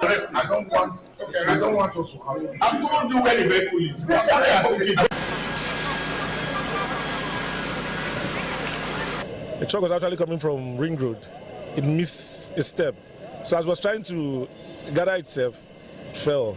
I don't want. Okay, I don't want us to have. I told you very very coolly. The truck was actually coming from Ring Road. It missed a step. So as it was trying to gather itself, it fell.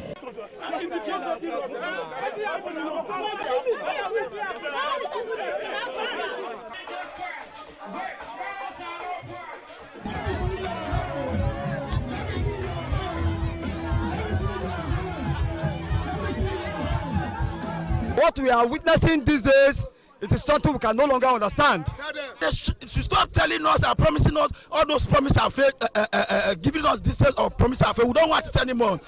What we are witnessing these days, it is something we can no longer understand. They should stop telling us and promising us all those promises are fake, giving us details of promises are fake. We don't want it anymore.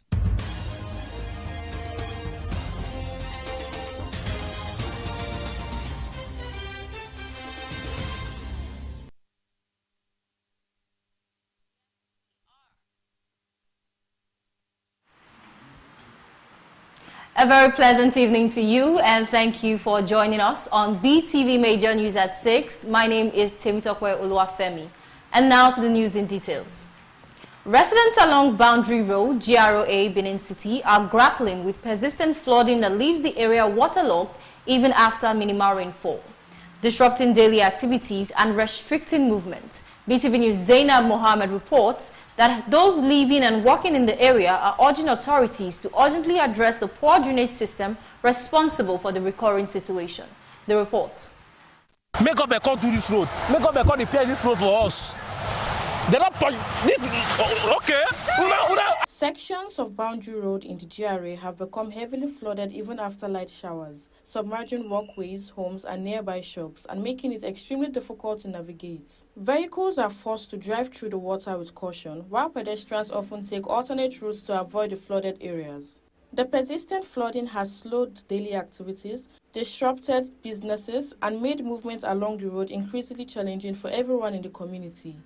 A very pleasant evening to you, and thank you for joining us on Beetv Major News at 6. My name is Temitope Oluwafemi. And now to the news in details. Residents along Boundary Road, GROA, Benin City, are grappling with persistent flooding that leaves the area waterlogged even after minimal rainfall, disrupting daily activities and restricting movement. BTV News' Zainab Mohammed reports that those living and working in the area are urging authorities to urgently address the poor drainage system responsible for the recurring situation. The report. Make up a call to this road. Make up a call to repair this road for us. They're not this. Okay. Sections of Boundary Road in the GRA have become heavily flooded even after light showers, submerging walkways, homes and nearby shops and making it extremely difficult to navigate. Vehicles are forced to drive through the water with caution, while pedestrians often take alternate routes to avoid the flooded areas. The persistent flooding has slowed daily activities, disrupted businesses and made movement along the road increasingly challenging for everyone in the community.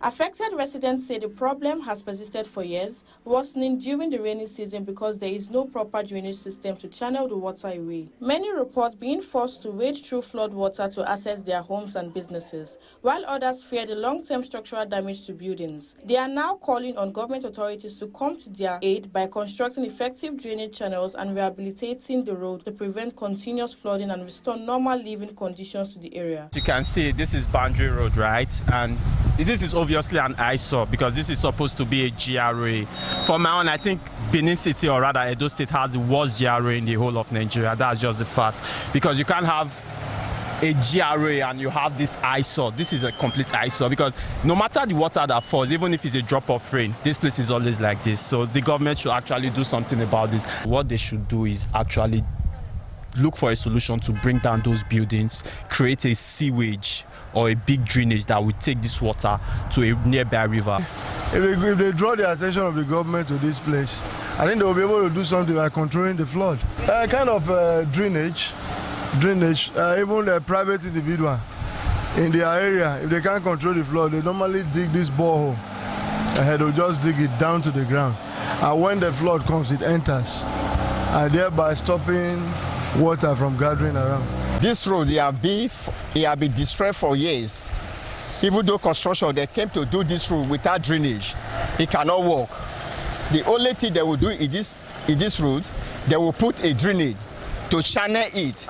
Affected residents say the problem has persisted for years, worsening during the rainy season because there is no proper drainage system to channel the water away. Many report being forced to wade through flood water to access their homes and businesses, while others fear the long-term structural damage to buildings. They are now calling on government authorities to come to their aid by constructing effective drainage channels and rehabilitating the road to prevent continuous flooding and restore normal living conditions to the area. You can see this is Boundary Road, right? And this is obviously an eyesore because this is supposed to be a GRA. For my own, I think Benin City, or rather Edo State, has the worst GRA in the whole of Nigeria. That's just the fact. Because you can't have a GRA and you have this eyesore. This is a complete eyesore because no matter the water that falls, even if it's a drop of rain, this place is always like this. So the government should actually do something about this. What they should do is actually look for a solution to bring down those buildings, create a sewage or a big drainage that will take this water to a nearby river. If they draw the attention of the government to this place, I think they will be able to do something like controlling the flood. Kind of drainage, even a private individual in their area, if they can't control the flood, they normally dig this borehole. They'll just dig it down to the ground. And when the flood comes, it enters, and thereby stopping water from gathering around. This road, it have been destroyed for years. Even though construction, they came to do this road without drainage, it cannot work. The only thing they will do in this road, they will put a drainage to channel it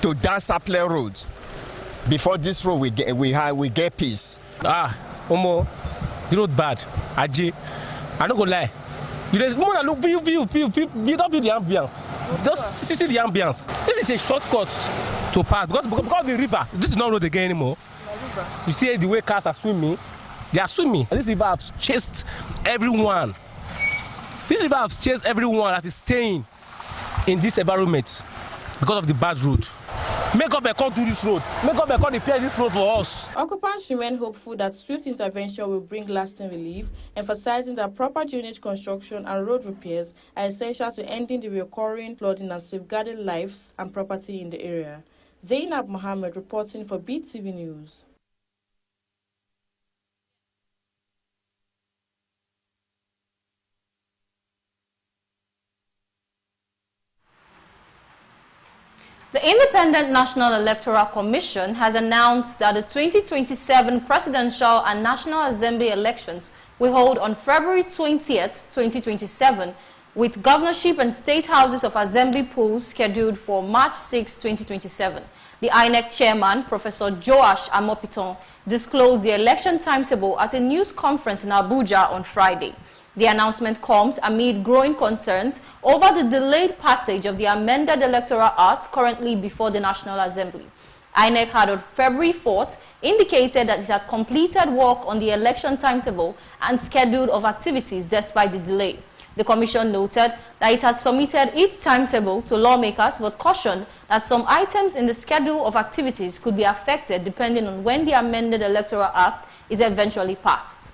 to Dan Sapler Road. Before this road, we get peace. Omo, the road bad. Aji, I don't go lie. You just more look view. You don't feel the ambience. Just see the ambience. This is a shortcut to pass because the river. This is not road again anymore. You see the way cars are swimming. They are swimming. This river has chased everyone. This river has chased everyone that is staying in this environment because of the bad road. Make up a call to this road. Make up a call to repair this road for us. Occupants remain hopeful that swift intervention will bring lasting relief, emphasizing that proper drainage construction and road repairs are essential to ending the recurring flooding and safeguarding lives and property in the area. Zainab Mohammed reporting for BTV News. The Independent National Electoral Commission has announced that the 2027 Presidential and National Assembly elections will hold on February 20th, 2027, with governorship and state houses of assembly polls scheduled for March 6, 2027. The INEC chairman, Professor Joash Amopiton, disclosed the election timetable at a news conference in Abuja on Friday. The announcement comes amid growing concerns over the delayed passage of the amended Electoral Act currently before the National Assembly. INEC had on February 4th indicated that it had completed work on the election timetable and schedule of activities despite the delay. The Commission noted that it had submitted its timetable to lawmakers but cautioned that some items in the schedule of activities could be affected depending on when the amended Electoral Act is eventually passed.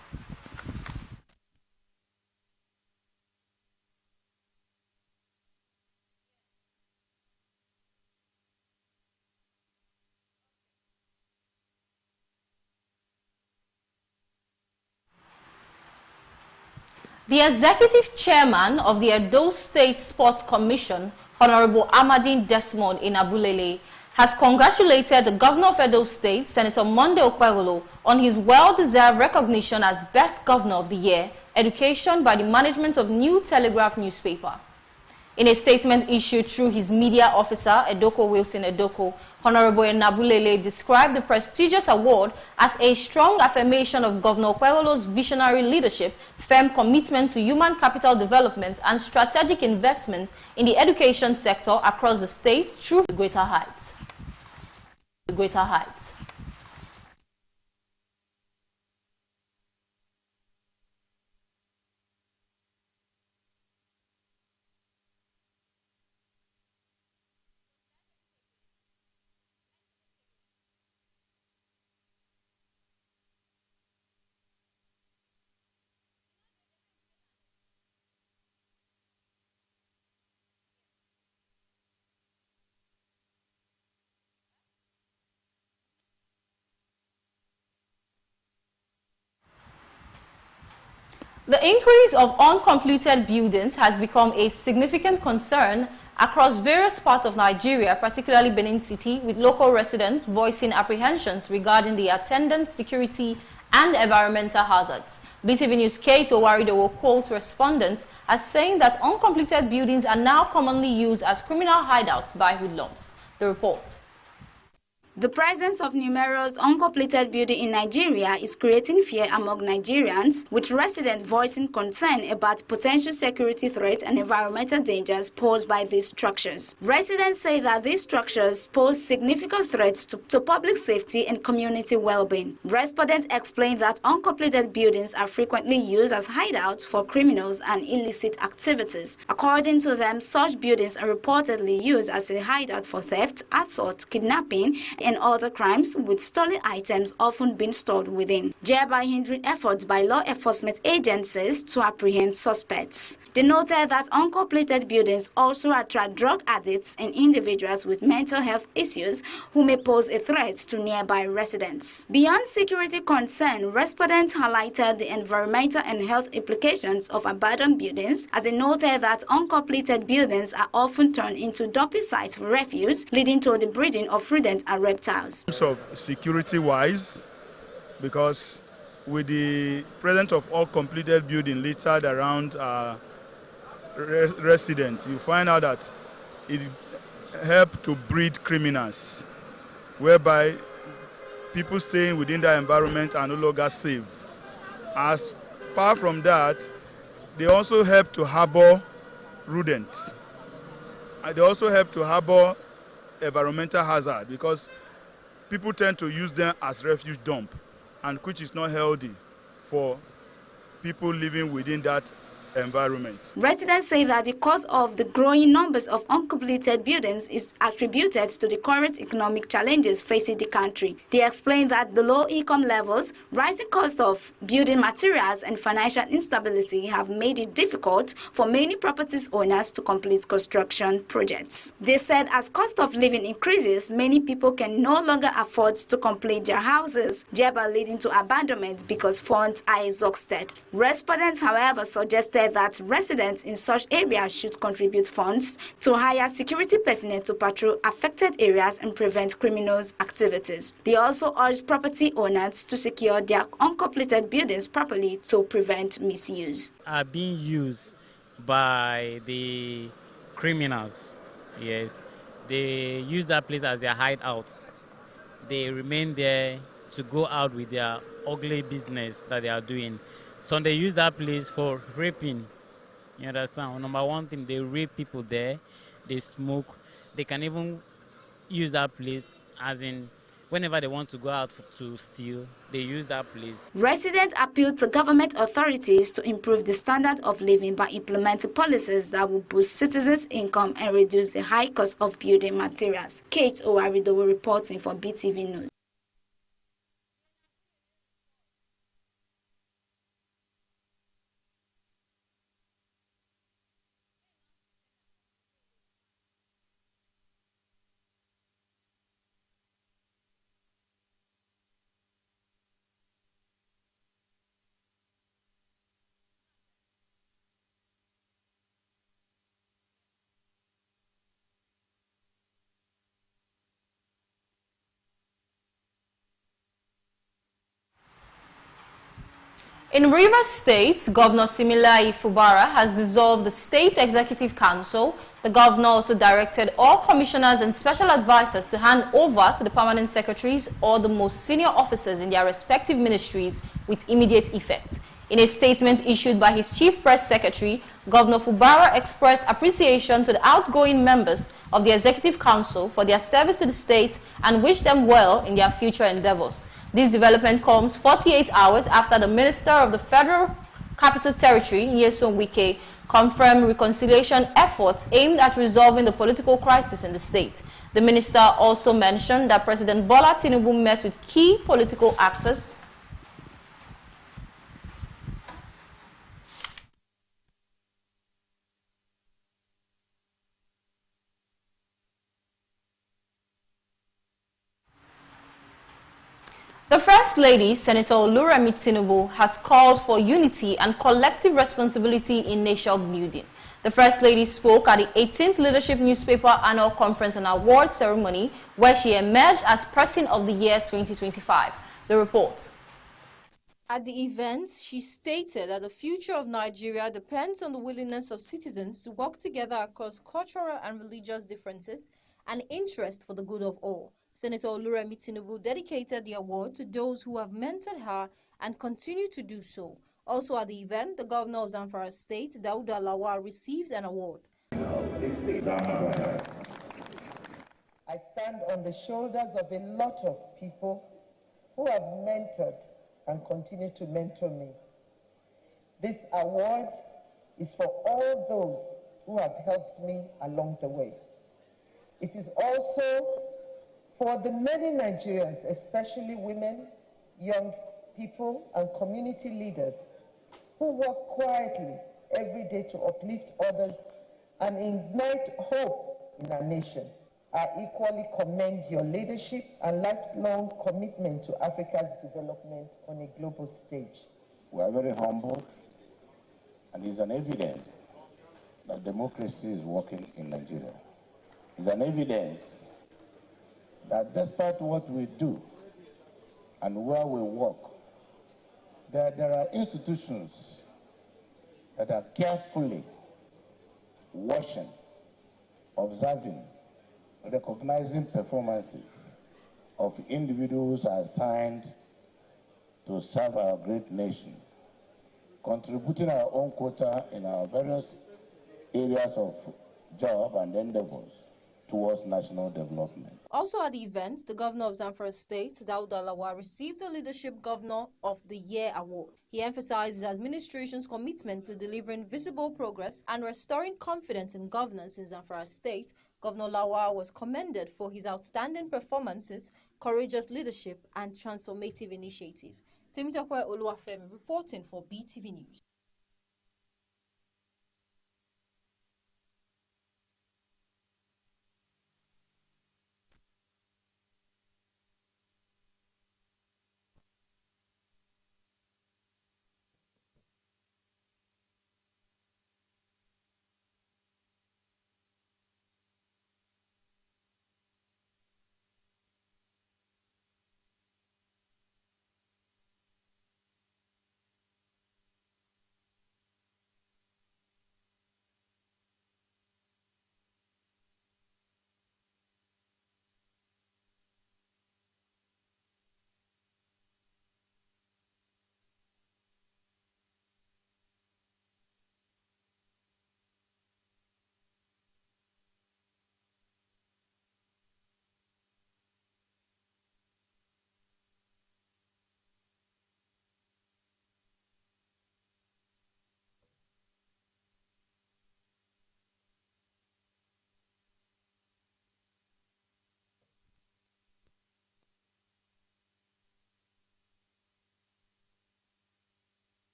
The executive chairman of the Edo State Sports Commission, Honorable Amadine Desmond Inabulele, has congratulated the governor of Edo State, Senator Monday Okpebholo, on his well-deserved recognition as Best Governor of the Year, Education by the management of New Telegraph newspaper. In a statement issued through his media officer, Edoko Wilson Edoko, Honorable Inabulele described the prestigious award as a strong affirmation of Governor Okpebholo's visionary leadership, firm commitment to human capital development, and strategic investments in the education sector across the state through greater heights. The increase of uncompleted buildings has become a significant concern across various parts of Nigeria, particularly Benin City, with local residents voicing apprehensions regarding the attendance, security, and environmental hazards. BTV News Kate Owarido quotes respondents as saying that uncompleted buildings are now commonly used as criminal hideouts by hoodlums. The report. The presence of numerous uncompleted buildings in Nigeria is creating fear among Nigerians, with residents voicing concern about potential security threats and environmental dangers posed by these structures. Residents say that these structures pose significant threats to public safety and community well-being. Respondents explain that uncompleted buildings are frequently used as hideouts for criminals and illicit activities. According to them, such buildings are reportedly used as a hideout for theft, assault, kidnapping, and other crimes, with stolen items often being stored within, thereby hindering efforts by law enforcement agencies to apprehend suspects. They noted that uncompleted buildings also attract drug addicts and individuals with mental health issues who may pose a threat to nearby residents. Beyond security concern, respondents highlighted the environmental and health implications of abandoned buildings, as they noted that uncompleted buildings are often turned into dumping sites for refuse, leading to the breeding of rodents and reptiles. In terms of security-wise, because with the presence of all completed building littered around residents, you find out that it helps to breed criminals, whereby people staying within that environment are no longer safe. As apart from that, they also help to harbor rodents. And they also help to harbor environmental hazard, because people tend to use them as refuge dump, and which is not healthy for people living within that environment. Residents say that the cause of the growing numbers of uncompleted buildings is attributed to the current economic challenges facing the country. They explain that the low income levels, rising costs of building materials, and financial instability have made it difficult for many properties owners to complete construction projects. They said as cost of living increases, many people can no longer afford to complete their houses, thereby leading to abandonment because funds are exhausted. Respondents, however, suggested said that residents in such areas should contribute funds to hire security personnel to patrol affected areas and prevent criminals' activities. They also urged property owners to secure their uncompleted buildings properly to prevent misuse. Are being used by the criminals. Yes, they use that place as their hideout. They remain there to go out with their ugly business that they are doing. So they use that place for raping. You understand? Number one thing, they rape people there. They smoke. They can even use that place as in whenever they want to go out to steal, they use that place. Residents appealed to government authorities to improve the standard of living by implementing policies that will boost citizens' income and reduce the high cost of building materials. Kate Owaridowo reporting for Beetv News. In Rivers State, Governor Similai Fubara has dissolved the State Executive Council. The governor also directed all commissioners and special advisors to hand over to the permanent secretaries or the most senior officers in their respective ministries with immediate effect. In a statement issued by his chief press secretary, Governor Fubara expressed appreciation to the outgoing members of the Executive Council for their service to the state and wished them well in their future endeavors. This development comes 48 hours after the Minister of the Federal Capital Territory, Nyesom Wike, confirmed reconciliation efforts aimed at resolving the political crisis in the state. The minister also mentioned that President Bola Tinubu met with key political actors The First Lady, Senator Oluremi Tinubu, has called for unity and collective responsibility in nation building. The First Lady spoke at the 18th Leadership Newspaper Annual Conference and Award Ceremony, where she emerged as Person of the Year 2025. The report. At the event, she stated that the future of Nigeria depends on the willingness of citizens to work together across cultural and religious differences and interest for the good of all. Senator Oluremi Tinubu dedicated the award to those who have mentored her and continue to do so. Also at the event, the governor of Zamfara State, Dauda Lawal, received an award. I stand on the shoulders of a lot of people who have mentored and continue to mentor me. This award is for all those who have helped me along the way. It is also for the many Nigerians, especially women, young people, and community leaders who work quietly every day to uplift others and ignite hope in our nation. I equally commend your leadership and lifelong commitment to Africa's development on a global stage. We are very humbled, and it's an evidence that democracy is working in Nigeria. It's an evidence that despite what we do and where we work, there are institutions that are carefully watching, observing, recognizing performances of individuals assigned to serve our great nation, contributing our own quota in our various areas of job and endeavors towards national development. Also at the event, the governor of Zamfara State, Dauda Lawal, received the Leadership Governor of the Year award. He emphasized his administration's commitment to delivering visible progress and restoring confidence in governance in Zamfara State. Governor Lawal was commended for his outstanding performances, courageous leadership, and transformative initiative. Temitope Oluwafemi reporting for Beetv News.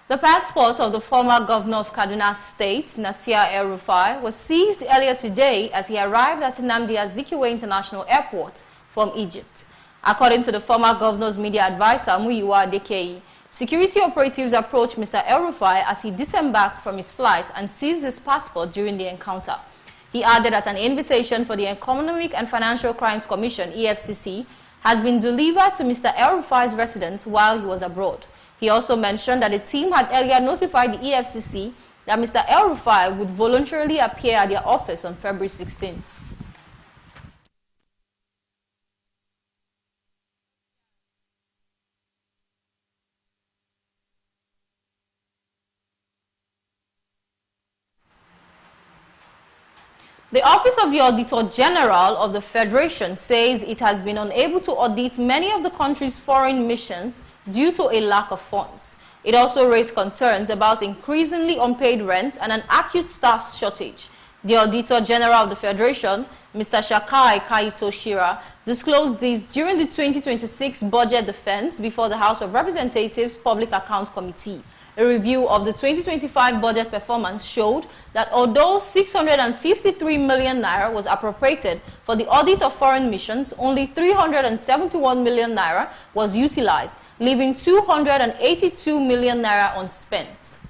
The passport of the former governor of Kaduna State, Nasir El-Rufai, was seized earlier today as he arrived at Nnamdi Azikiwe International Airport from Egypt. According to the former governor's media advisor, Muyiwa Adekeyi, security operatives approached Mr. El-Rufai as he disembarked from his flight and seized his passport during the encounter. He added that an invitation for the Economic and Financial Crimes Commission, EFCC, had been delivered to Mr. El-Rufai's residence while he was abroad. He also mentioned that the team had earlier notified the EFCC that Mr. El-Rufai would voluntarily appear at their office on February 16th. The Office of the Auditor General of the Federation says it has been unable to audit many of the country's foreign missions due to a lack of funds. It also raised concerns about increasingly unpaid rent and an acute staff shortage. The Auditor General of the Federation, Mr. Shakai Kaito Shira, disclosed this during the 2026 budget defense before the House of Representatives Public Account Committee. A review of the 2025 budget performance showed that although 653 million naira was appropriated for the audit of foreign missions, only 371 million naira was utilized, leaving 282 million naira unspent.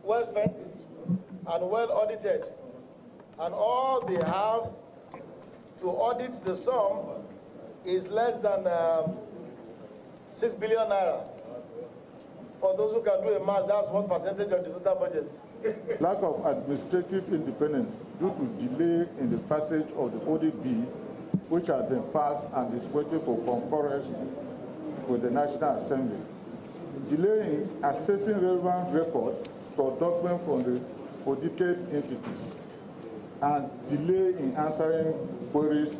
Well spent and well audited, and all they have to audit the sum is less than 6 billion naira. For those who can do a math, that's what percentage of the total budget. Lack of administrative independence due to delay in the passage of the ODB, which has been passed and is waiting for concurrence with the National Assembly. Delay in accessing relevant records or documents from the audited entities, and delay in answering queries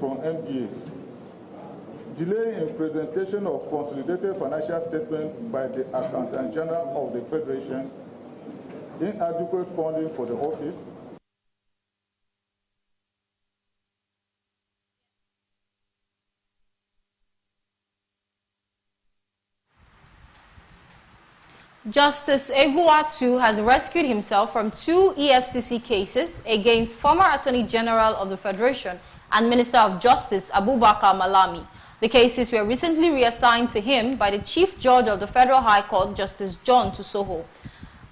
from MDAs. Delay in presentation of consolidated financial statement by the Accountant General of the Federation, inadequate funding for the office, Justice Eguatu has rescued himself from 2 EFCC cases against former Attorney General of the Federation and Minister of Justice Abubakar Malami. The cases were recently reassigned to him by the Chief Judge of the Federal High Court, Justice John Tusoho.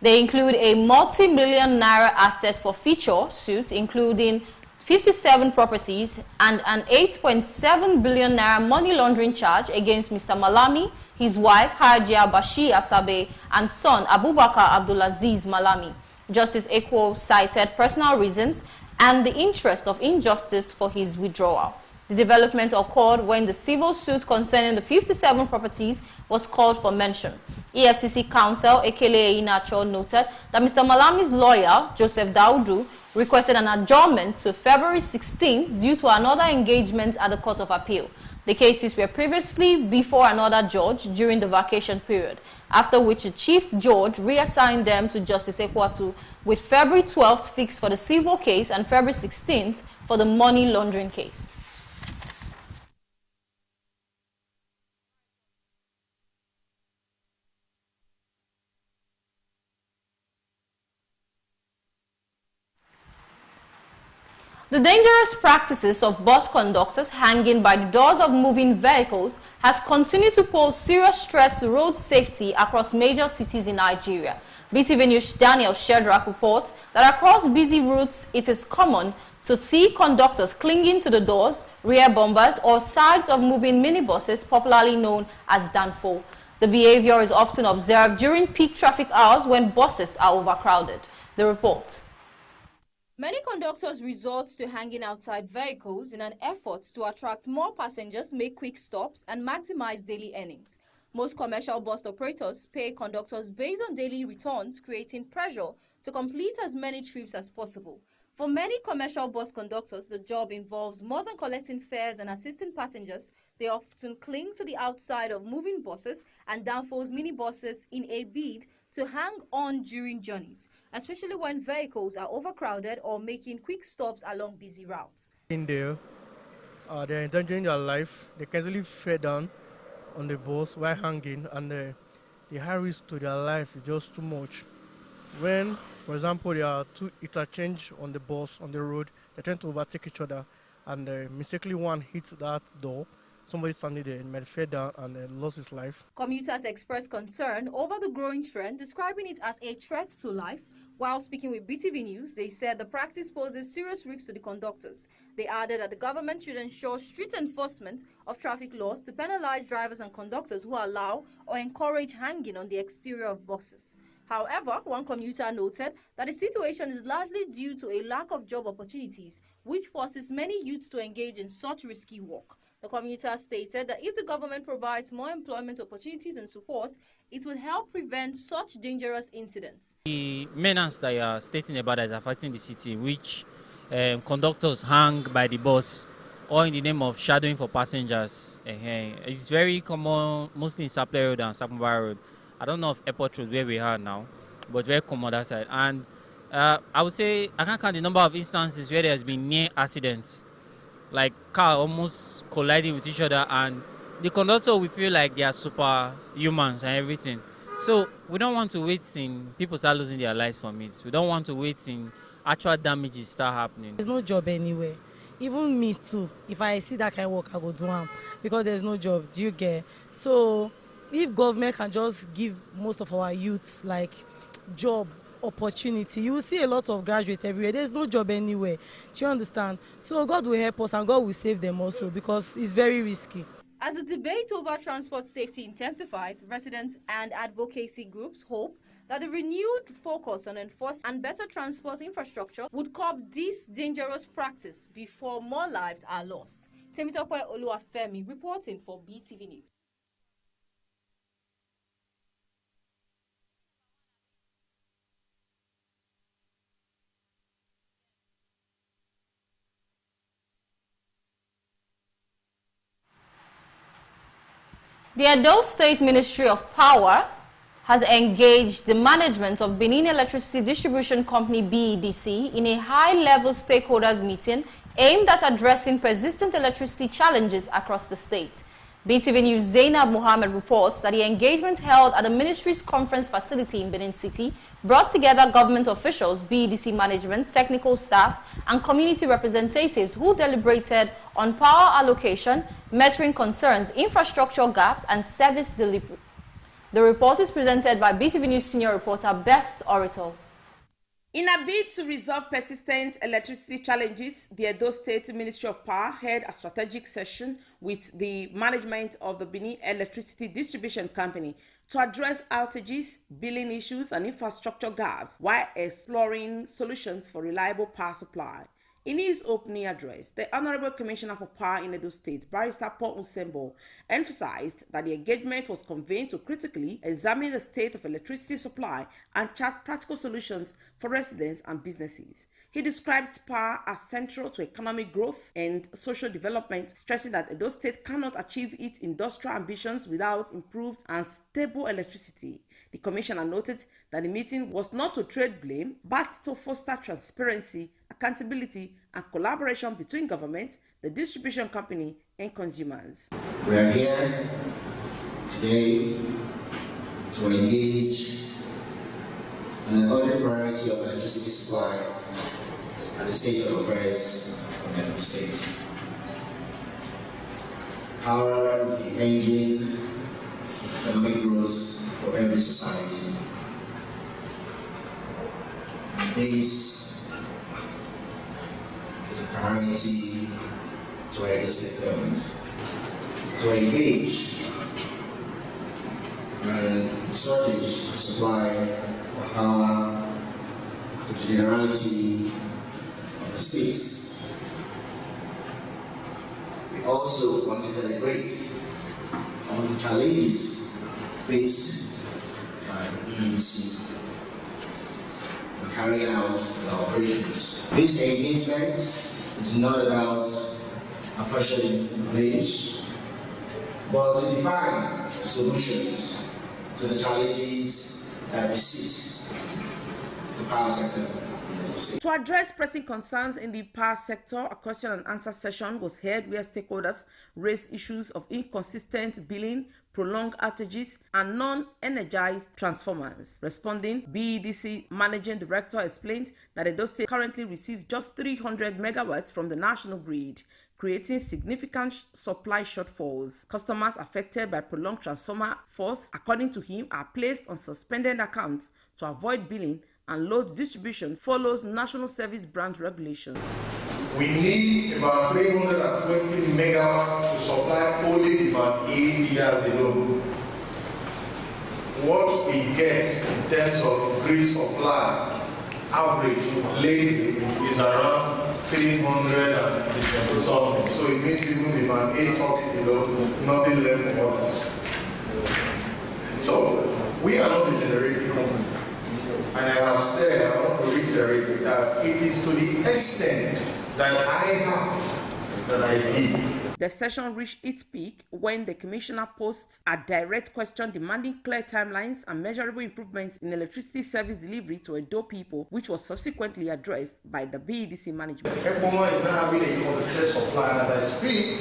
They include a multi-million naira asset forfeiture suit, including 57 properties, and an 8.7 billion naira money laundering charge against Mr. Malami, his wife Hajia Bashir Asabe, and son Abubakar Abdulaziz Malami. Justice Ekwo cited personal reasons and the interest of injustice for his withdrawal. The development occurred when the civil suit concerning the 57 properties was called for mention. EFCC counsel Ekele Inacho noted that Mr. Malami's lawyer, Joseph Daudu, requested an adjournment to February 16th due to another engagement at the Court of Appeal. The cases were previously before another judge during the vacation period, after which the Chief Judge reassigned them to Justice Ekwatu, with February 12th fixed for the civil case and February 16th for the money laundering case. The dangerous practices of bus conductors hanging by the doors of moving vehicles has continued to pose serious threat to road safety across major cities in Nigeria. Beetv News' Daniel Shedrack reports that across busy routes, it is common to see conductors clinging to the doors, rear bumpers, or sides of moving minibuses, popularly known as danfo. The behavior is often observed during peak traffic hours when buses are overcrowded. The report. Many conductors resort to hanging outside vehicles in an effort to attract more passengers, make quick stops, and maximize daily earnings. Most commercial bus operators pay conductors based on daily returns, creating pressure to complete as many trips as possible. For many commercial bus conductors, the job involves more than collecting fares and assisting passengers. They often cling to the outside of moving buses and danfos minibuses in a bid to hang on during journeys, especially when vehicles are overcrowded or making quick stops along busy routes. In there, they're endangering their life. They can easily fall down on the bus while hanging, and the high risk to their life is just too much. When, for example, there are two interchange on the bus, on the road, they tend to overtake each other, and mistakenly one hits that door. Somebody standing there might fall down and lost his life. Commuters expressed concern over the growing trend, describing it as a threat to life. While speaking with Beetv News, they said the practice poses serious risks to the conductors. They added that the government should ensure strict enforcement of traffic laws to penalize drivers and conductors who allow or encourage hanging on the exterior of buses. However, one commuter noted that the situation is largely due to a lack of job opportunities, which forces many youths to engage in such risky work. The commuter stated that if the government provides more employment opportunities and support, it will help prevent such dangerous incidents. The menace that you are stating about is affecting the city, which conductors hang by the bus or in the name of shadowing for passengers. It's very common, mostly in Sapele Road and Sapumba Road. I don't know of Airport Road where we are now, but very common that side. And I would say I can't count the number of instances where there has been near accidents, like car almost colliding with each other, and the conductor will feel like they are superhumans and everything. So we don't want to wait in people start losing their lives from it. We don't want to wait in actual damages start happening. There's no job anywhere. Even me too. If I see that kind of work, I go do them because there's no job. Do you get? So if government can just give most of our youths like job opportunity, you will see a lot of graduates everywhere. There's no job anywhere. Do you understand? So God will help us and God will save them also because it's very risky. As the debate over transport safety intensifies, residents and advocacy groups hope that the renewed focus on enforcement and better transport infrastructure would curb this dangerous practice before more lives are lost. Temitope Oluwafemi reporting for Beetv News. The Edo State Ministry of Power has engaged the management of Benin Electricity Distribution Company BEDC in a high-level stakeholders meeting aimed at addressing persistent electricity challenges across the state. Beetv News' Zainab Mohammed reports that the engagement held at the ministry's conference facility in Benin City brought together government officials, BEDC management, technical staff, and community representatives who deliberated on power allocation, measuring concerns, infrastructure gaps, and service delivery. The report is presented by Beetv News senior reporter Best Orator. In a bid to resolve persistent electricity challenges, the Edo State Ministry of Power held a strategic session with the management of the Benin Electricity Distribution Company to address outages, billing issues, and infrastructure gaps while exploring solutions for reliable power supply. In his opening address, the Honorable Commissioner for Power in Edo State, Barrister Paul Usembo, emphasized that the engagement was convened to critically examine the state of electricity supply and chart practical solutions for residents and businesses. He described power as central to economic growth and social development, stressing that Edo State cannot achieve its industrial ambitions without improved and stable electricity. The commissioner noted that the meeting was not to trade blame, but to foster transparency, accountability, and collaboration between government, the distribution company, and consumers. We are here today to engage on an urgent priority of electricity supply and the state of affairs in the state. Power is the engine of economic growth for every society. This is a priority to our state government to engage in the shortage of supply of power to the generality of the states. We also want to deliberate on the challenges faced by the BEDC in carrying out the operations. This engagement is not about apportioning blames, but to define solutions to the challenges that beset the power sector in To address pressing concerns in the power sector, a question and answer session was held where stakeholders raised issues of inconsistent billing, prolonged outages, and non-energized transformers. Responding, BEDC Managing Director explained that Edo State currently receives just 300 megawatts from the national grid, creating significant supply shortfalls. Customers affected by prolonged transformer faults, according to him, are placed on suspended accounts to avoid billing, and load distribution follows national service brand regulations. We need about 320 megawatts to supply only about 8 years alone. What we get in terms of grid supply average lately is around 300 and something. So it means even about 8 below, nothing left for us. So we are not a generating company. And I have said, I want to reiterate that it is to the extent that I have that I give. The session reached its peak when the commissioner posed a direct question demanding clear timelines and measurable improvements in electricity service delivery to Edo people, which was subsequently addressed by the BEDC management. Ekpoma is now having a concentrated supply as I speak.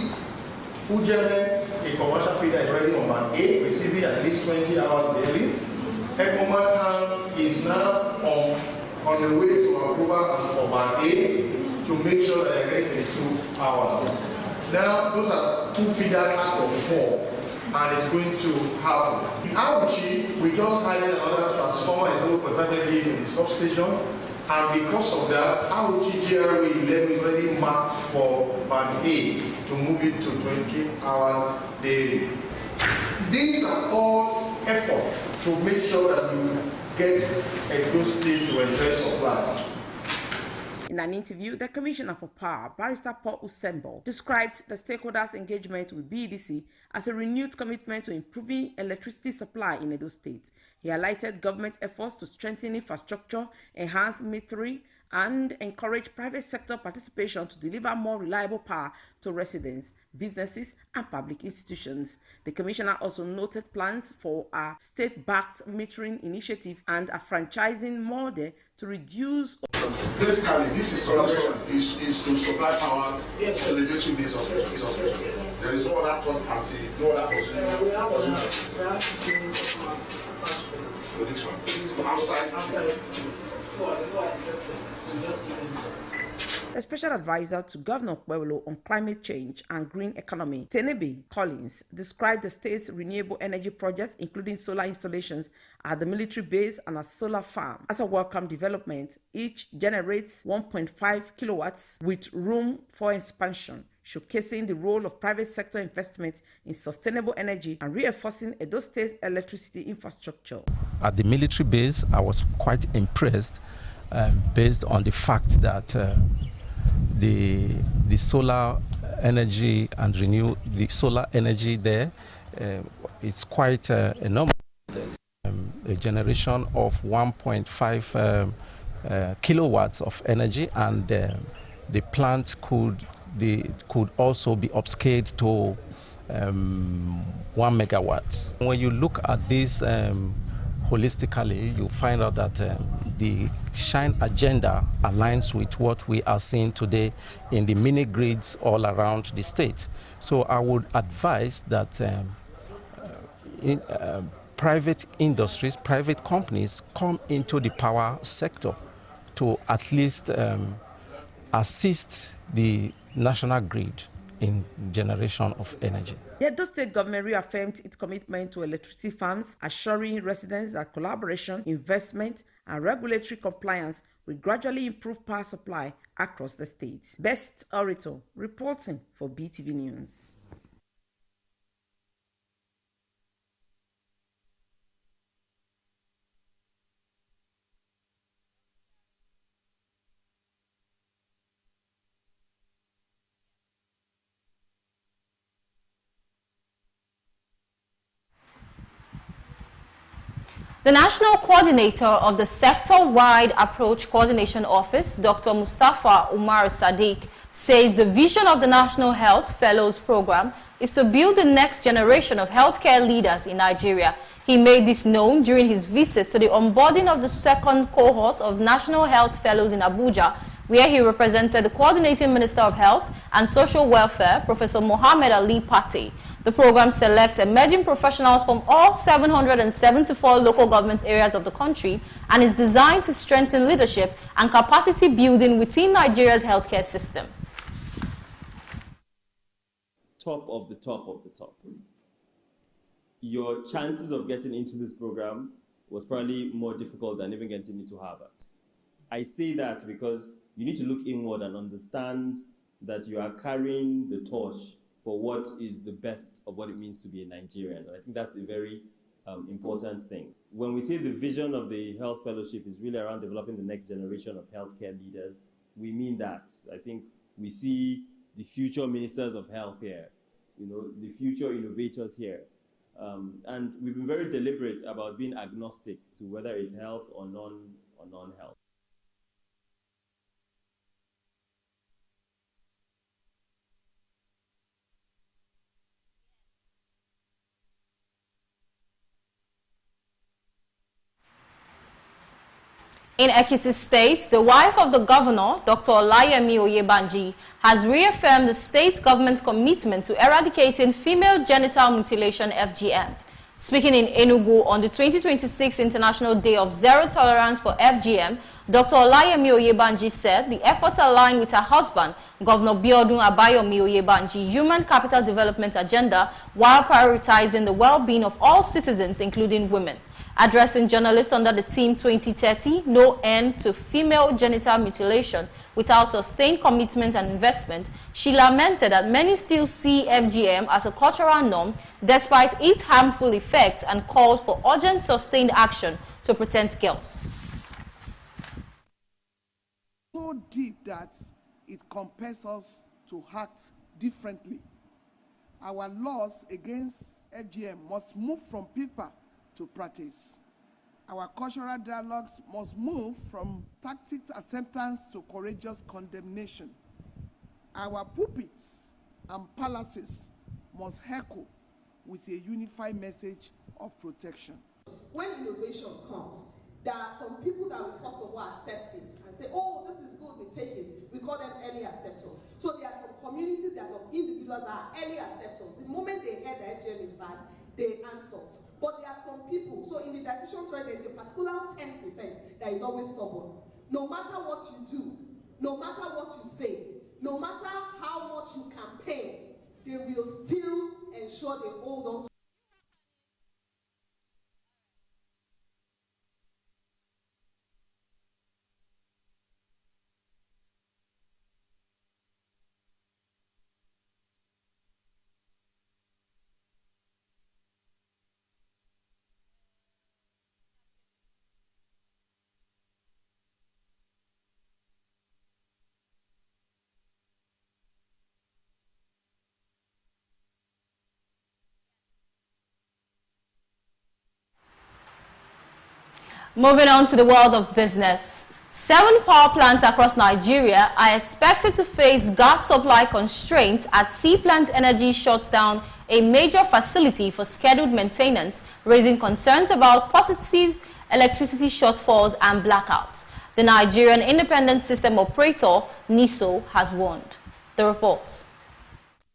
Ujele, a commercial feeder, is already on band A, receiving at least 20 hours daily. Ekpoma town is now on the way to approval for band A to make sure that they get 22 hours. Now, those are 2 feeders out of 4, and it's going to happen. In Auchi, we just hired another transformer, is 0.5 MV in the substation, and because of that, Auchi GRA 11 is already marked for band A to move it to 20 hours daily. These are all efforts to make sure that you get a good state to address supply. In an interview, the Commissioner for Power, Barrister Paul Usembo, described the stakeholders' engagement with BEDC as a renewed commitment to improving electricity supply in Edo State. He highlighted government efforts to strengthen infrastructure, enhance metering, and encourage private sector participation to deliver more reliable power to residents, businesses, and public institutions. The Commissioner also noted plans for a state-backed metering initiative and a franchising model to reduce. Basically, this installation is to supply power to the military base hospital. There is no other third party, no other production. Outside. A special advisor to Governor Pueblo on climate change and green economy, Tenebe Collins, described the state's renewable energy projects, including solar installations at the military base and a solar farm, as a welcome development. Each generates 1.5 kilowatts with room for expansion, showcasing the role of private sector investment in sustainable energy and reinforcing Edo State's electricity infrastructure. At the military base, I was quite impressed based on the fact that the solar energy and the solar energy there, it's quite enormous. A generation of 1.5 kilowatts of energy, and the plant could also be upscaled to 1 megawatt. When you look at this holistically, you find out that the Shine agenda aligns with what we are seeing today in the mini grids all around the state. So I would advise that private industries, private companies come into the power sector to at least assist the national grid in generation of energy. The Edo State government reaffirmed its commitment to electricity farms, assuring residents that collaboration, investment, and regulatory compliance will gradually improve power supply across the state. Best Orator reporting for BTV News. The National Coordinator of the Sector-Wide Approach Coordination Office, Dr. Mustafa Umar Sadiq, says the vision of the National Health Fellows Program is to build the next generation of healthcare leaders in Nigeria. He made this known during his visit to the onboarding of the second cohort of National Health Fellows in Abuja, where he represented the Coordinating Minister of Health and Social Welfare, Professor Mohammed Ali Pate. The program selects emerging professionals from all 774 local government areas of the country and is designed to strengthen leadership and capacity building within Nigeria's healthcare system. Top of the top of the top. Your chances of getting into this program was probably more difficult than even getting into Harvard. I say that because you need to look inward and understand that you are carrying the torch for what is the best of what it means to be a Nigerian. And I think that's a very important thing. When we say the vision of the Health Fellowship is really around developing the next generation of healthcare leaders, we mean that. I think we see the future ministers of health here, the future innovators here. And we've been very deliberate about being agnostic to whether it's health or non-health. In Ekiti State, the wife of the governor, Dr. Olayemi Oyebanji, has reaffirmed the state government's commitment to eradicating female genital mutilation (FGM). Speaking in Enugu on the 2026 International Day of Zero Tolerance for FGM, Dr. Olayemi Oyebanji said the efforts align with her husband, Governor Biodun Abayomi Oyebanji, Human Capital Development Agenda, while prioritizing the well-being of all citizens, including women. Addressing journalists under the Team 2030, No End to Female Genital Mutilation without sustained commitment and investment, she lamented that many still see FGM as a cultural norm despite its harmful effects and called for urgent sustained action to protect girls. So deep that it compels us to act differently. Our laws against FGM must move from paper to practice. Our cultural dialogues must move from tacit acceptance to courageous condemnation. Our pulpits and palaces must echo with a unified message of protection. When innovation comes, there are some people that will first of all accept it and say, oh, this is good, we take it. We call them early acceptors. So there are some communities, there are some individuals that are early acceptors. The moment they hear that FGM is bad, they answer. But there are some people, so in the diffusion thread, there is a particular 10% that is always stubborn. No matter what you do, no matter what you say, no matter how much you campaign, they will still ensure they hold on to. Moving on to the world of business. 7 power plants across Nigeria are expected to face gas supply constraints as Seaplant Energy shuts down a major facility for scheduled maintenance, raising concerns about positive electricity shortfalls and blackouts. The Nigerian Independent System Operator, NISO, has warned. The report.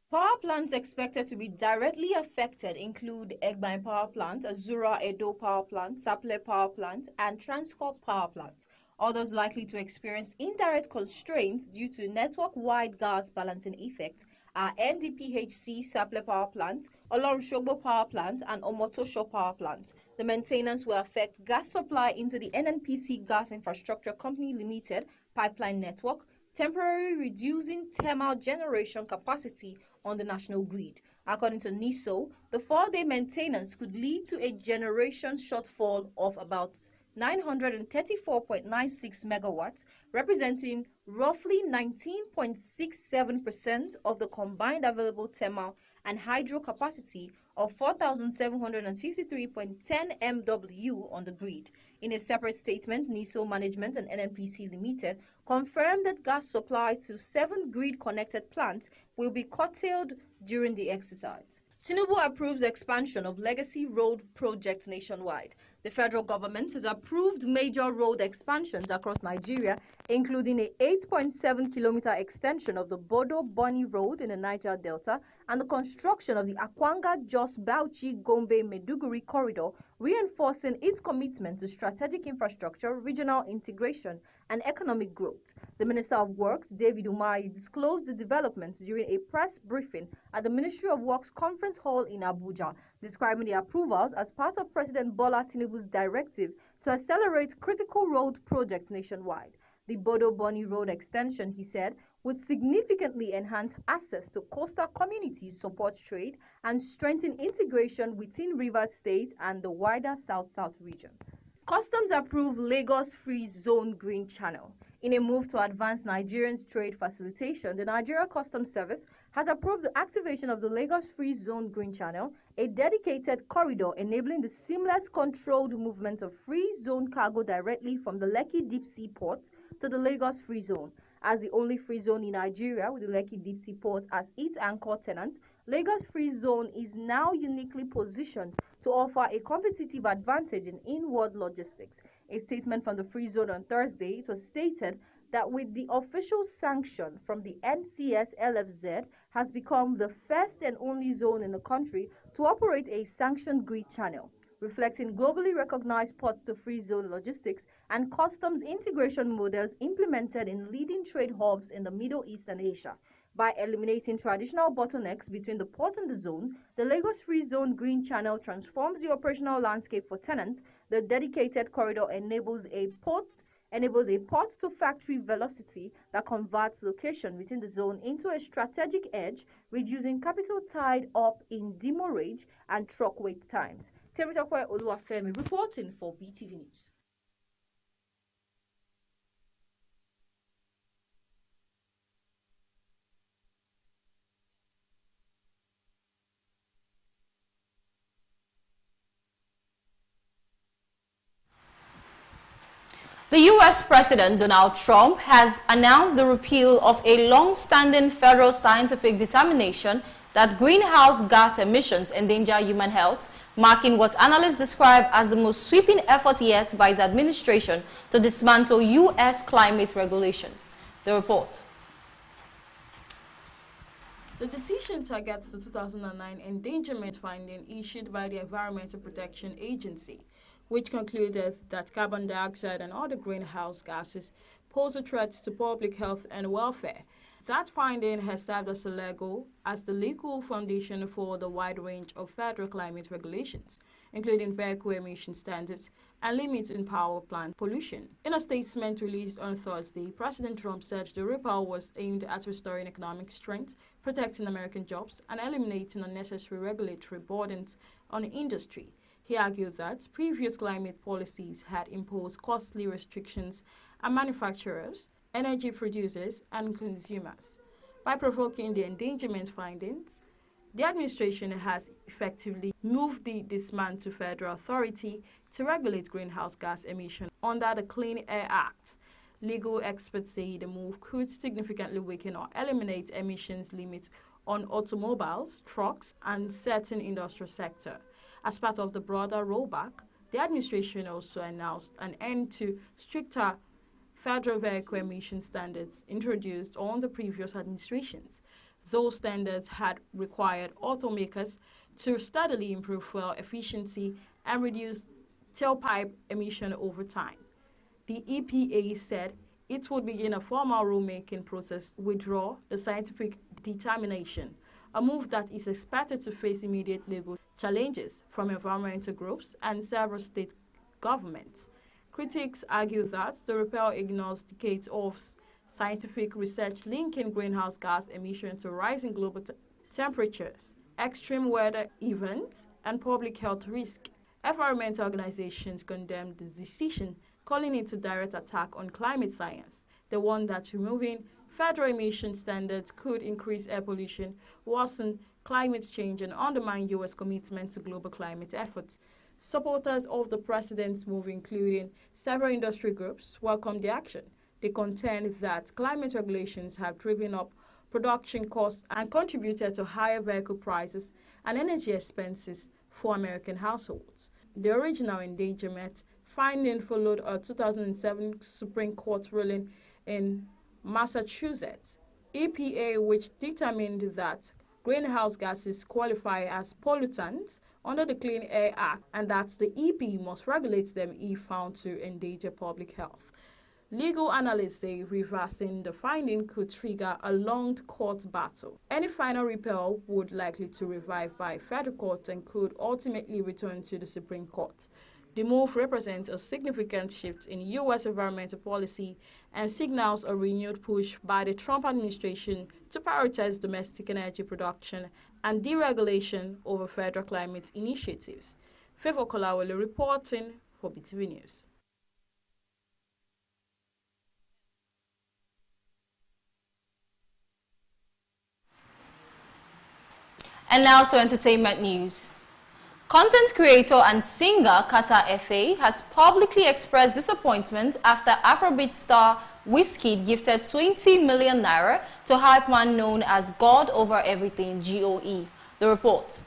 Power plants expected to be directly affected include Egbai Power Plant, Azura Edo Power Plant, Saple Power Plant, and Transcorp Power Plant. Others likely to experience indirect constraints due to network-wide gas balancing effects are NDPHC Saple Power Plant, Olorunshogbo Power Plant, and Omotosho Power Plant. The maintenance will affect gas supply into the NNPC Gas Infrastructure Company Limited pipeline network, temporarily reducing thermal generation capacity on the national grid. According to NISO, the 4-day maintenance could lead to a generation shortfall of about 934.96 megawatts, representing roughly 19.67% of the combined available thermal and hydro capacity of 4,753.10 MW on the grid. In a separate statement, NISO Management and NNPC Limited confirmed that gas supply to 7 grid-connected plants will be curtailed during the exercise. Tinubu approves expansion of legacy road projects nationwide. The federal government has approved major road expansions across Nigeria, including a 8.7-kilometer extension of the Bodo-Boni Road in the Niger Delta and the construction of the Akwanga-Jos-Bauchi-Gombe-Maiduguri corridor, reinforcing its commitment to strategic infrastructure, regional integration, and economic growth. The Minister of Works, David Umahi, disclosed the developments during a press briefing at the Ministry of Works Conference Hall in Abuja, describing the approvals as part of President Bola Tinubu's directive to accelerate critical road projects nationwide. The Bodo-Boni Road extension, he said, would significantly enhance access to coastal communities, support trade, and strengthen integration within Rivers State and the wider South-South region. Customs approved Lagos Free Zone Green Channel. In a move to advance Nigerians' trade facilitation, the Nigeria Customs Service has approved the activation of the Lagos Free Zone Green Channel, a dedicated corridor enabling the seamless controlled movement of free zone cargo directly from the Lekki Deep Sea Port to the Lagos Free Zone. As the only free zone in Nigeria with the Lekki Deep Sea Port as its anchor tenant, Lagos Free Zone is now uniquely positioned to offer a competitive advantage in inward logistics. A statement from the Free Zone on Thursday, it was stated that with the official sanction from the NCS-LFZ has become the first and only zone in the country to operate a sanctioned grid channel, reflecting globally recognized ports to free zone logistics and customs integration models implemented in leading trade hubs in the Middle East and Asia. By eliminating traditional bottlenecks between the port and the zone, the Lagos Free Zone Green Channel transforms the operational landscape for tenants. The dedicated corridor enables a port-to-factory velocity that converts location within the zone into a strategic edge, reducing capital tied up in demurrage and truck wait times. Temitope Oluwafemi reporting for BTV News. The U.S. President Donald Trump has announced the repeal of a long-standing federal scientific determination that greenhouse gas emissions endanger human health, marking what analysts describe as the most sweeping effort yet by his administration to dismantle U.S. climate regulations. The report. The decision targets the 2009 endangerment finding issued by the Environmental Protection Agency, which concluded that carbon dioxide and other greenhouse gases pose a threat to public health and welfare. That finding has served as the legal foundation for the wide range of federal climate regulations, including vehicle emission standards and limits in power plant pollution. In a statement released on Thursday, President Trump said the repeal was aimed at restoring economic strength, protecting American jobs, and eliminating unnecessary regulatory burdens on the industry. He argued that previous climate policies had imposed costly restrictions on manufacturers, energy producers, and consumers. By provoking the endangerment findings, the administration has effectively moved the dismantled federal authority to regulate greenhouse gas emissions under the Clean Air Act. Legal experts say the move could significantly weaken or eliminate emissions limits on automobiles, trucks, and certain industrial sectors. As part of the broader rollback, the administration also announced an end to stricter federal vehicle emission standards introduced on the previous administrations. Those standards had required automakers to steadily improve fuel efficiency and reduce tailpipe emission over time. The EPA said it would begin a formal rulemaking process to withdraw the scientific determination, a move that is expected to face immediate legal challenges from environmental groups and several state governments. Critics argue that the repeal ignores decades of scientific research linking greenhouse gas emissions to rising global temperatures, extreme weather events, and public health risk. Environmental organizations condemned the decision, calling it a direct attack on climate science. They warned that removing federal emission standards could increase air pollution, worsen climate change and undermine U.S. commitment to global climate efforts. Supporters of the president's move, including several industry groups, welcome the action. They contend that climate regulations have driven up production costs and contributed to higher vehicle prices and energy expenses for American households. The original endangerment finding followed a 2007 Supreme Court ruling in Massachusetts, EPA, which determined that greenhouse gases qualify as pollutants under the Clean Air Act and that the EP must regulate them if found to endanger public health. Legal analysts say reversing the finding could trigger a long court battle. Any final repeal would likely to revive by federal court and could ultimately return to the Supreme Court. The move represents a significant shift in U.S. environmental policy and signals a renewed push by the Trump administration to prioritize domestic energy production and deregulation over federal climate initiatives. Favor Kolawole reporting for Beetv News. And now to entertainment news. Content creator and singer Kata Efe has publicly expressed disappointment after Afrobeat star Wizkid gifted 20 million naira to hype man known as God Over Everything, GOE. The report.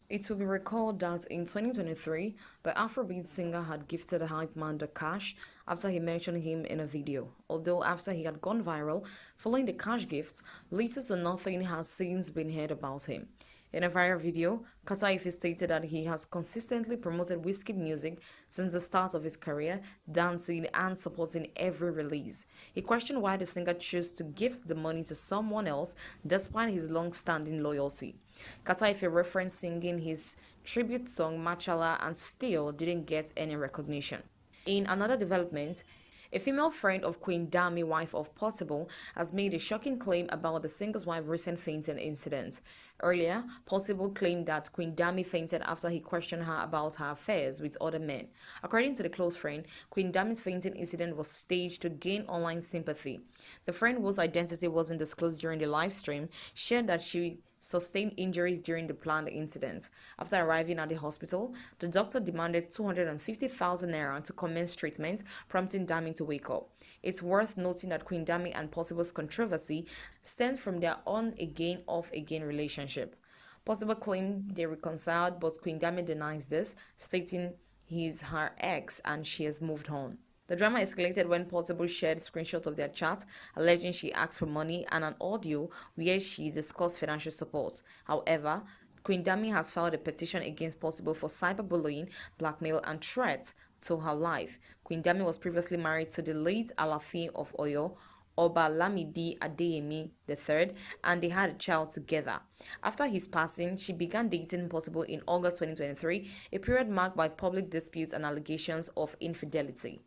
It will be recalled that in 2023, the Afrobeat singer had gifted the hype man the cash after he mentioned him in a video. Although after he had gone viral, following the cash gifts, little to nothing has since been heard about him. In a viral video, Kata Efe stated that he has consistently promoted Wizkid music since the start of his career, dancing and supporting every release. He questioned why the singer chose to gift the money to someone else despite his long-standing loyalty. Kata Efe referenced singing his tribute song Machala and still didn't get any recognition. In another development, a female friend of Queen Dami, wife of Portable, has made a shocking claim about the singer's wife's recent fainting incident. Earlier, Portable claimed that Queen Dami fainted after he questioned her about her affairs with other men. According to the close friend, Queen Dami's fainting incident was staged to gain online sympathy. The friend, whose identity wasn't disclosed during the live stream, shared that she sustained injuries during the planned incident. After arriving at the hospital, the doctor demanded 250,000 naira to commence treatment, prompting Dami to wake up. It's worth noting that Queen Dami and Portable's controversy stems from their on-again, off-again relationship. Portable claimed they reconciled, but Queen Dami denies this, stating he's her ex and she has moved on. The drama escalated when Portable shared screenshots of their chat, alleging she asked for money, and an audio where she discussed financial support. However, Queen Dami has filed a petition against Portable for cyberbullying, blackmail, and threats to her life. Queen Dami was previously married to the late Alaafin of Oyo, Oba Lamidi Adeyemi III, and they had a child together. After his passing, she began dating Portable in August 2023, a period marked by public disputes and allegations of infidelity.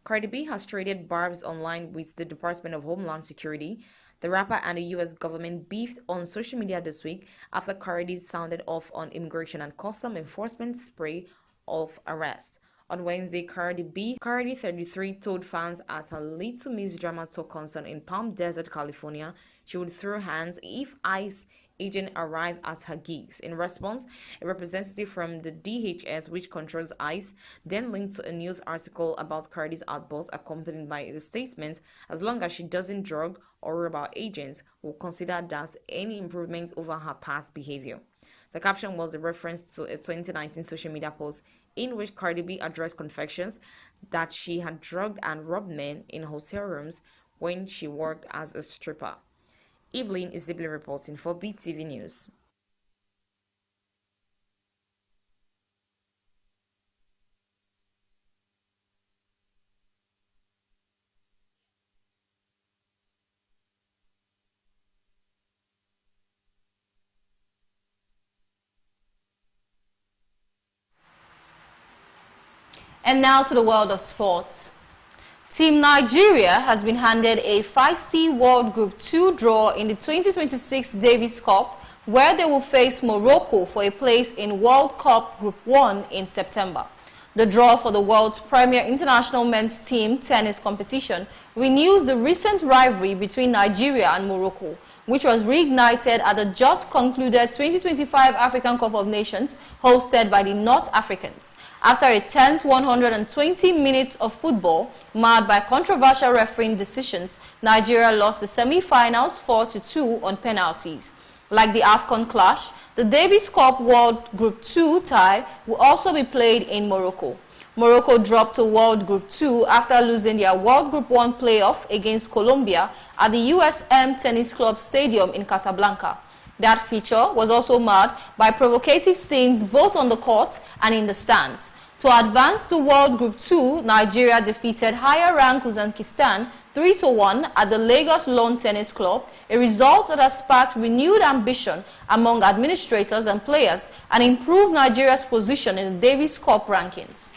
Cardi B has traded barbs online with the Department of Homeland Security. The rapper and the U.S. government beefed on social media this week after Cardi sounded off on immigration and custom enforcement spray of arrest. On Wednesday, Cardi 33 told fans at a Little Miss Drama Tour concert in Palm Desert, California, she would throw hands if ICE agent arrived at her gigs. In response, a representative from the DHS, which controls ICE, then linked to a news article about Cardi's outburst, accompanied by the statement, as long as she doesn't drug or rob our agents, we'll consider that any improvement over her past behavior. The caption was a reference to a 2019 social media post in which Cardi B addressed confessions that she had drugged and robbed men in hotel rooms when she worked as a stripper. Evelyn is Zibli reporting for Beetv News. And now to the world of sports. Team Nigeria has been handed a feisty World Group 2 draw in the 2026 Davis Cup, where they will face Morocco for a place in World Cup Group 1 in September. The draw for the world's premier international men's team tennis competition renews the recent rivalry between Nigeria and Morocco, which was reignited at the just concluded 2025 African Cup of Nations hosted by the North Africans. After a tense 120 minutes of football marred by controversial refereeing decisions, Nigeria lost the semi-finals 4-2 on penalties. Like the AFCON clash, the Davis Cup World Group 2 tie will also be played in Morocco. Morocco dropped to World Group 2 after losing their World Group 1 playoff against Colombia at the USM Tennis Club Stadium in Casablanca. That feature was also marred by provocative scenes both on the court and in the stands. To advance to World Group 2, Nigeria defeated higher-ranked Uzbekistan 3-1 at the Lagos Lawn Tennis Club, a result that has sparked renewed ambition among administrators and players and improved Nigeria's position in the Davis Cup rankings.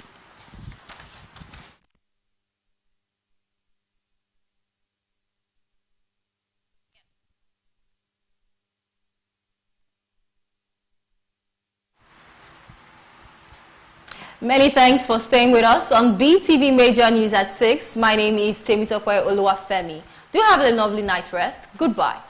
Many thanks for staying with us on BTV Major News at 6. My name is Temitope Oluwafemi. Do have a lovely night rest. Goodbye.